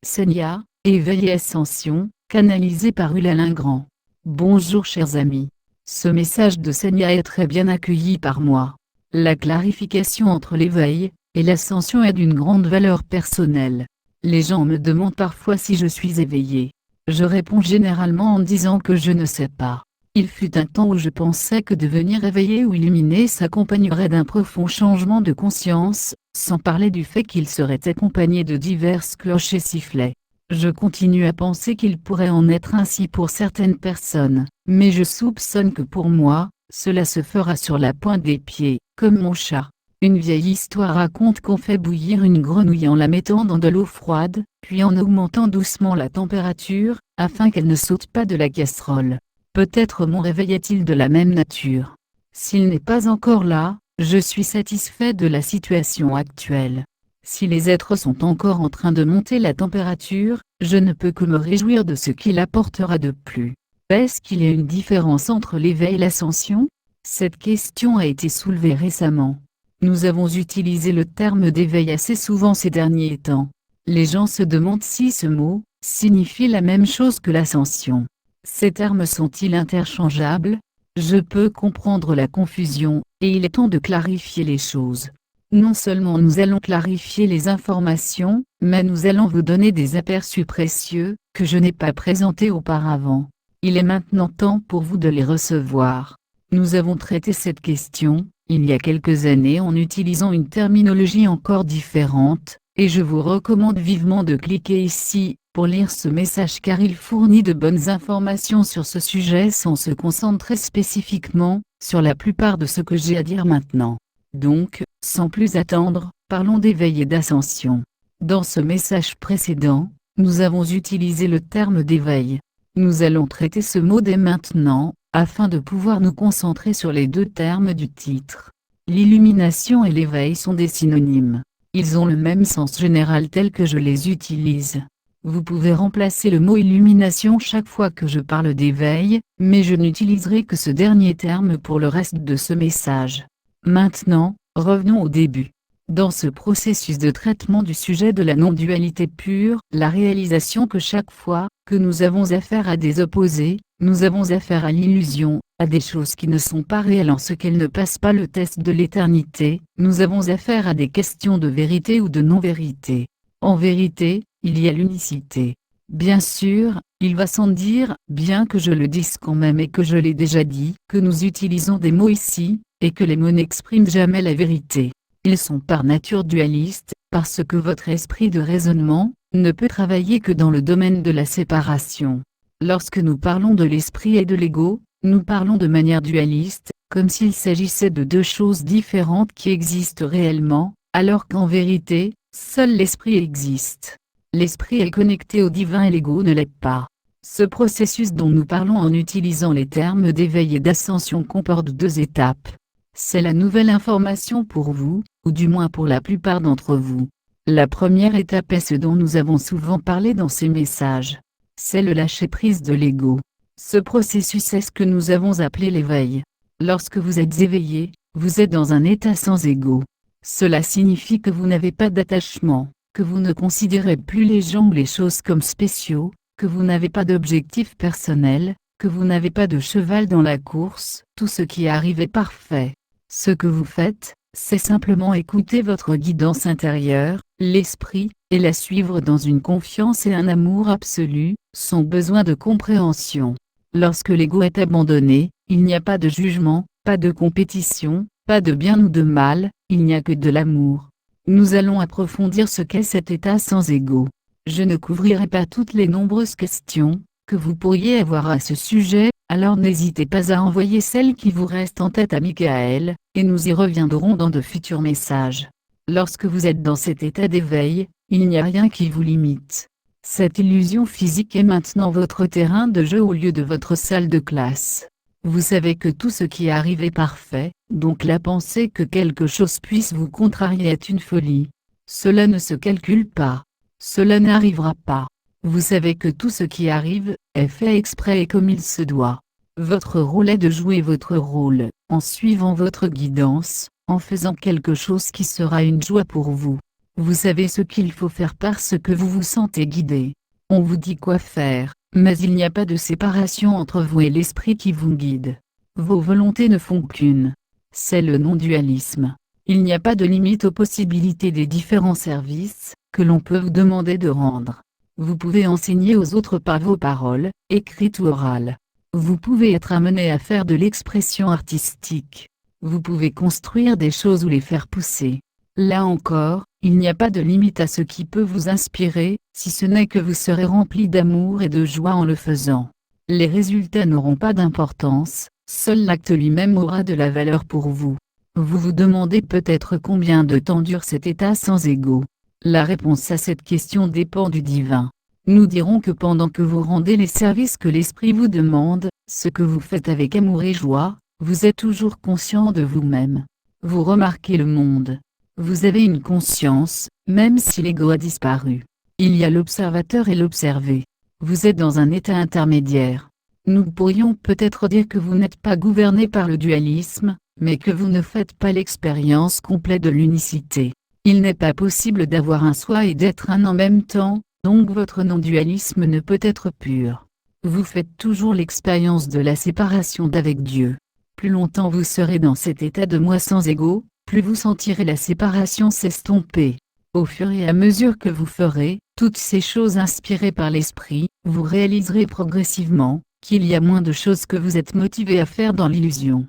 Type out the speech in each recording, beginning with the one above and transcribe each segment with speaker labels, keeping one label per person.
Speaker 1: Senya, Éveil et Ascension, canalisé par Ulalin Grand. Bonjour chers amis. Ce message de Senya est très bien accueilli par moi. La clarification entre l'éveil et l'ascension est d'une grande valeur personnelle. Les gens me demandent parfois si je suis éveillé. Je réponds généralement en disant que je ne sais pas. Il fut un temps où je pensais que devenir éveillé ou illuminé s'accompagnerait d'un profond changement de conscience, sans parler du fait qu'il serait accompagné de diverses cloches et sifflets. Je continue à penser qu'il pourrait en être ainsi pour certaines personnes, mais je soupçonne que pour moi, cela se fera sur la pointe des pieds, comme mon chat. Une vieille histoire raconte qu'on fait bouillir une grenouille en la mettant dans de l'eau froide, puis en augmentant doucement la température, afin qu'elle ne saute pas de la casserole. Peut-être mon réveil est-il de la même nature. S'il n'est pas encore là, je suis satisfait de la situation actuelle. Si les êtres sont encore en train de monter la température, je ne peux que me réjouir de ce qu'il apportera de plus. Est-ce qu'il y a une différence entre l'éveil et l'ascension? Cette question a été soulevée récemment. Nous avons utilisé le terme d'éveil assez souvent ces derniers temps. Les gens se demandent si ce mot signifie la même chose que l'ascension. Ces termes sont-ils interchangeables? Je peux comprendre la confusion, et il est temps de clarifier les choses. Non seulement nous allons clarifier les informations, mais nous allons vous donner des aperçus précieux, que je n'ai pas présentés auparavant. Il est maintenant temps pour vous de les recevoir. Nous avons traité cette question, il y a quelques années en utilisant une terminologie encore différente, et je vous recommande vivement de cliquer ici, pour lire ce message car il fournit de bonnes informations sur ce sujet sans se concentrer spécifiquement, sur la plupart de ce que j'ai à dire maintenant. Donc, sans plus attendre, parlons d'éveil et d'ascension. Dans ce message précédent, nous avons utilisé le terme d'éveil. Nous allons traiter ce mot dès maintenant, afin de pouvoir nous concentrer sur les deux termes du titre. L'illumination et l'éveil sont des synonymes. Ils ont le même sens général tel que je les utilise. Vous pouvez remplacer le mot illumination chaque fois que je parle d'éveil, mais je n'utiliserai que ce dernier terme pour le reste de ce message. Maintenant, revenons au début. Dans ce processus de traitement du sujet de la non-dualité pure, la réalisation que chaque fois que nous avons affaire à des opposés, nous avons affaire à l'illusion, à des choses qui ne sont pas réelles en ce qu'elles ne passent pas le test de l'éternité, nous avons affaire à des questions de vérité ou de non-vérité. En vérité, il y a l'unicité. Bien sûr, il va sans dire, bien que je le dise quand même et que je l'ai déjà dit, que nous utilisons des mots ici, et que les mots n'expriment jamais la vérité. Ils sont par nature dualistes, parce que votre esprit de raisonnement ne peut travailler que dans le domaine de la séparation. Lorsque nous parlons de l'esprit et de l'ego, nous parlons de manière dualiste, comme s'il s'agissait de deux choses différentes qui existent réellement, alors qu'en vérité, seul l'esprit existe. L'esprit est connecté au divin et l'ego ne l'est pas. Ce processus dont nous parlons en utilisant les termes d'éveil et d'ascension comporte deux étapes. C'est la nouvelle information pour vous, ou du moins pour la plupart d'entre vous. La première étape est ce dont nous avons souvent parlé dans ces messages. C'est le lâcher-prise de l'ego. Ce processus est ce que nous avons appelé l'éveil. Lorsque vous êtes éveillé, vous êtes dans un état sans ego. Cela signifie que vous n'avez pas d'attachement, que vous ne considérez plus les gens ou les choses comme spéciaux, que vous n'avez pas d'objectif personnel, que vous n'avez pas de cheval dans la course, tout ce qui arrive est parfait. Ce que vous faites, c'est simplement écouter votre guidance intérieure, l'esprit, et la suivre dans une confiance et un amour absolu, sans besoin de compréhension. Lorsque l'ego est abandonné, il n'y a pas de jugement, pas de compétition, pas de bien ou de mal, il n'y a que de l'amour. Nous allons approfondir ce qu'est cet état sans ego. Je ne couvrirai pas toutes les nombreuses questions que vous pourriez avoir à ce sujet, alors n'hésitez pas à envoyer celles qui vous restent en tête à Michael, et nous y reviendrons dans de futurs messages. Lorsque vous êtes dans cet état d'éveil, il n'y a rien qui vous limite. Cette illusion physique est maintenant votre terrain de jeu au lieu de votre salle de classe. Vous savez que tout ce qui arrive est parfait, donc la pensée que quelque chose puisse vous contrarier est une folie. Cela ne se calcule pas. Cela n'arrivera pas. Vous savez que tout ce qui arrive est fait exprès et comme il se doit. Votre rôle est de jouer votre rôle, en suivant votre guidance, en faisant quelque chose qui sera une joie pour vous. Vous savez ce qu'il faut faire parce que vous vous sentez guidé. On vous dit quoi faire, mais il n'y a pas de séparation entre vous et l'esprit qui vous guide. Vos volontés ne font qu'une. C'est le non-dualisme. Il n'y a pas de limite aux possibilités des différents services que l'on peut vous demander de rendre. Vous pouvez enseigner aux autres par vos paroles, écrites ou orales. Vous pouvez être amené à faire de l'expression artistique. Vous pouvez construire des choses ou les faire pousser. Là encore, il n'y a pas de limite à ce qui peut vous inspirer, si ce n'est que vous serez rempli d'amour et de joie en le faisant. Les résultats n'auront pas d'importance, seul l'acte lui-même aura de la valeur pour vous. Vous vous demandez peut-être combien de temps dure cet état sans ego. La réponse à cette question dépend du divin. Nous dirons que pendant que vous rendez les services que l'esprit vous demande, ce que vous faites avec amour et joie, vous êtes toujours conscient de vous-même. Vous remarquez le monde. Vous avez une conscience, même si l'ego a disparu. Il y a l'observateur et l'observé. Vous êtes dans un état intermédiaire. Nous pourrions peut-être dire que vous n'êtes pas gouverné par le dualisme, mais que vous ne faites pas l'expérience complète de l'unicité. Il n'est pas possible d'avoir un soi et d'être un en même temps, donc votre non-dualisme ne peut être pur. Vous faites toujours l'expérience de la séparation d'avec Dieu. Plus longtemps vous serez dans cet état de moi sans ego, plus vous sentirez la séparation s'estomper. Au fur et à mesure que vous ferez toutes ces choses inspirées par l'esprit, vous réaliserez progressivement qu'il y a moins de choses que vous êtes motivé à faire dans l'illusion.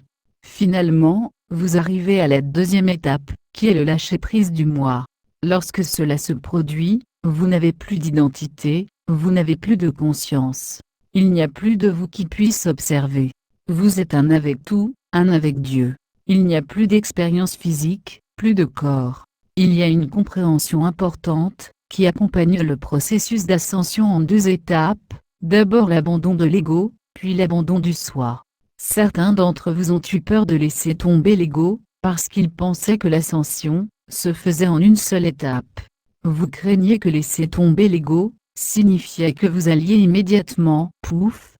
Speaker 1: Finalement, vous arrivez à la deuxième étape, qui est le lâcher-prise du moi. Lorsque cela se produit, vous n'avez plus d'identité, vous n'avez plus de conscience. Il n'y a plus de vous qui puisse observer. Vous êtes un avec tout, un avec Dieu. Il n'y a plus d'expérience physique, plus de corps. Il y a une compréhension importante, qui accompagne le processus d'ascension en deux étapes, d'abord l'abandon de l'ego, puis l'abandon du soi. Certains d'entre vous ont eu peur de laisser tomber l'ego, parce qu'ils pensaient que l'ascension se faisait en une seule étape. Vous craignez que laisser tomber l'ego signifiait que vous alliez immédiatement, pouf,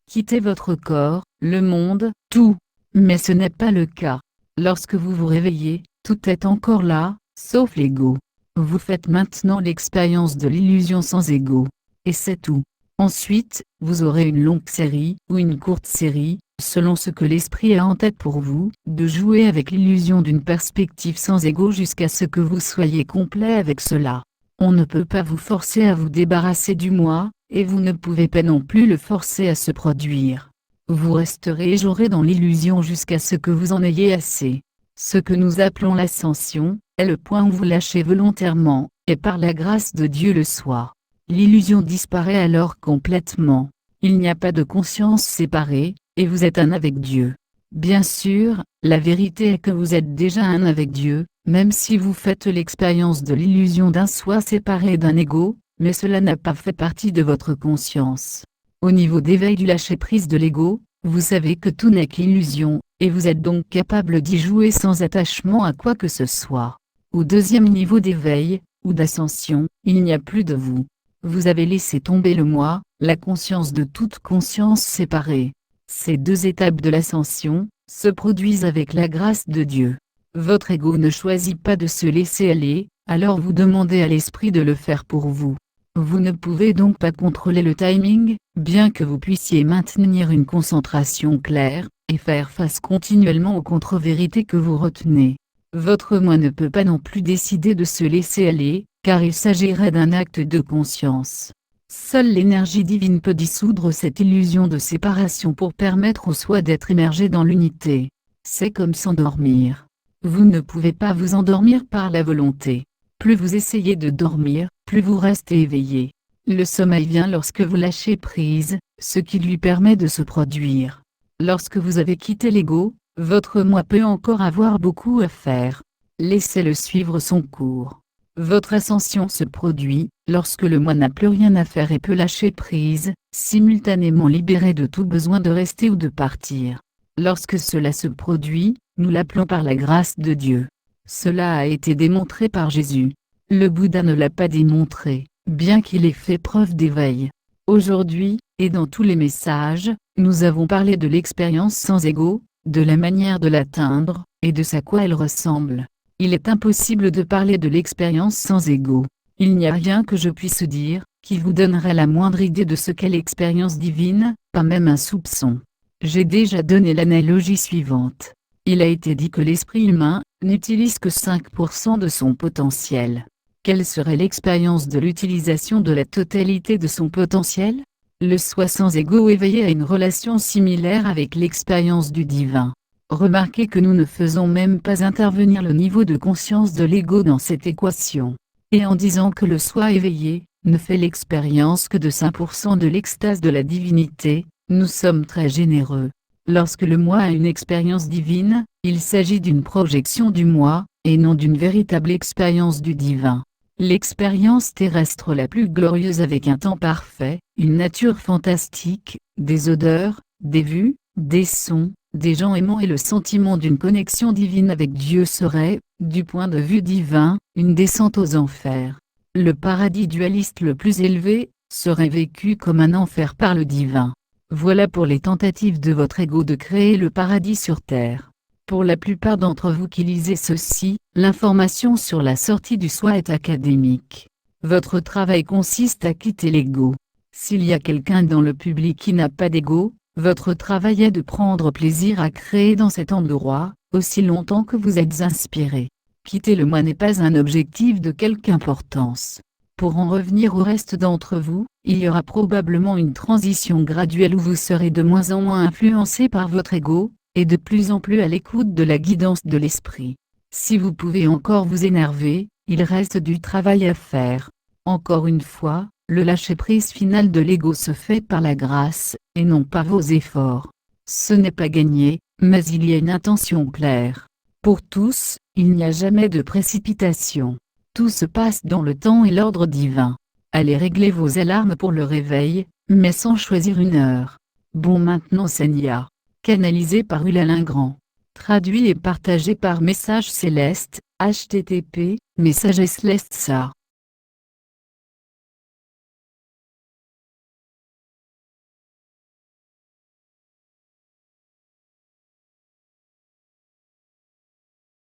Speaker 1: quitter votre corps, le monde, tout. Mais ce n'est pas le cas. Lorsque vous vous réveillez, tout est encore là, sauf l'ego. Vous faites maintenant l'expérience de l'illusion sans ego. Et c'est tout. Ensuite, vous aurez une longue série, ou une courte série, selon ce que l'esprit a en tête pour vous, de jouer avec l'illusion d'une perspective sans ego jusqu'à ce que vous soyez complet avec cela. On ne peut pas vous forcer à vous débarrasser du moi, et vous ne pouvez pas non plus le forcer à se produire. Vous resterez et jouerez dans l'illusion jusqu'à ce que vous en ayez assez. Ce que nous appelons l'ascension, est le point où vous lâchez volontairement, et par la grâce de Dieu le soi. L'illusion disparaît alors complètement. Il n'y a pas de conscience séparée, et vous êtes un avec Dieu. Bien sûr, la vérité est que vous êtes déjà un avec Dieu, même si vous faites l'expérience de l'illusion d'un soi séparé d'un ego, mais cela n'a pas fait partie de votre conscience. Au niveau d'éveil du lâcher-prise de l'ego, vous savez que tout n'est qu'illusion, et vous êtes donc capable d'y jouer sans attachement à quoi que ce soit. Au deuxième niveau d'éveil, ou d'ascension, il n'y a plus de vous. Vous avez laissé tomber le moi, la conscience de toute conscience séparée. Ces deux étapes de l'ascension se produisent avec la grâce de Dieu. Votre ego ne choisit pas de se laisser aller, alors vous demandez à l'esprit de le faire pour vous. Vous ne pouvez donc pas contrôler le timing, bien que vous puissiez maintenir une concentration claire, et faire face continuellement aux contre-vérités que vous retenez. Votre moi ne peut pas non plus décider de se laisser aller, car il s'agirait d'un acte de conscience. Seule l'énergie divine peut dissoudre cette illusion de séparation pour permettre au soi d'être immergé dans l'unité. C'est comme s'endormir. Vous ne pouvez pas vous endormir par la volonté. Plus vous essayez de dormir, plus vous restez éveillé. Le sommeil vient lorsque vous lâchez prise, ce qui lui permet de se produire. Lorsque vous avez quitté l'ego, votre moi peut encore avoir beaucoup à faire. Laissez-le suivre son cours. Votre ascension se produit, lorsque le moi n'a plus rien à faire et peut lâcher prise, simultanément libéré de tout besoin de rester ou de partir. Lorsque cela se produit, nous l'appelons par la grâce de Dieu. Cela a été démontré par Jésus. Le Bouddha ne l'a pas démontré, bien qu'il ait fait preuve d'éveil. Aujourd'hui, et dans tous les messages, nous avons parlé de l'expérience sans ego, de la manière de l'atteindre, et de ce à quoi elle ressemble. Il est impossible de parler de l'expérience sans ego. Il n'y a rien que je puisse dire, qui vous donnerait la moindre idée de ce qu'est l'expérience divine, pas même un soupçon. J'ai déjà donné l'analogie suivante. Il a été dit que l'esprit humain n'utilise que 5% de son potentiel. Quelle serait l'expérience de l'utilisation de la totalité de son potentiel? Le soi sans ego éveillé a une relation similaire avec l'expérience du divin. Remarquez que nous ne faisons même pas intervenir le niveau de conscience de l'ego dans cette équation. Et en disant que le soi éveillé ne fait l'expérience que de 5% de l'extase de la divinité, nous sommes très généreux. Lorsque le moi a une expérience divine, il s'agit d'une projection du moi, et non d'une véritable expérience du divin. L'expérience terrestre la plus glorieuse avec un temps parfait, une nature fantastique, des odeurs, des vues, des sons, des gens aimants et le sentiment d'une connexion divine avec Dieu serait, du point de vue divin, une descente aux enfers. Le paradis dualiste le plus élevé, serait vécu comme un enfer par le divin. Voilà pour les tentatives de votre ego de créer le paradis sur terre. Pour la plupart d'entre vous qui lisez ceci, l'information sur la sortie du soi est académique. Votre travail consiste à quitter l'ego. S'il y a quelqu'un dans le public qui n'a pas d'ego, votre travail est de prendre plaisir à créer dans cet endroit, aussi longtemps que vous êtes inspiré. Quitter le moi n'est pas un objectif de quelque importance. Pour en revenir au reste d'entre vous, il y aura probablement une transition graduelle où vous serez de moins en moins influencé par votre ego, et de plus en plus à l'écoute de la guidance de l'esprit. Si vous pouvez encore vous énerver, il reste du travail à faire. Encore une fois, le lâcher-prise final de l'ego se fait par la grâce, et non par vos efforts. Ce n'est pas gagné, mais il y a une intention claire. Pour tous, il n'y a jamais de précipitation. Tout se passe dans le temps et l'ordre divin. Allez régler vos alarmes pour le réveil, mais sans choisir une heure. Bon maintenant Senya. Canalisé par Ulalin Grand. Traduit et partagé par Message Céleste, http, messageslestsa.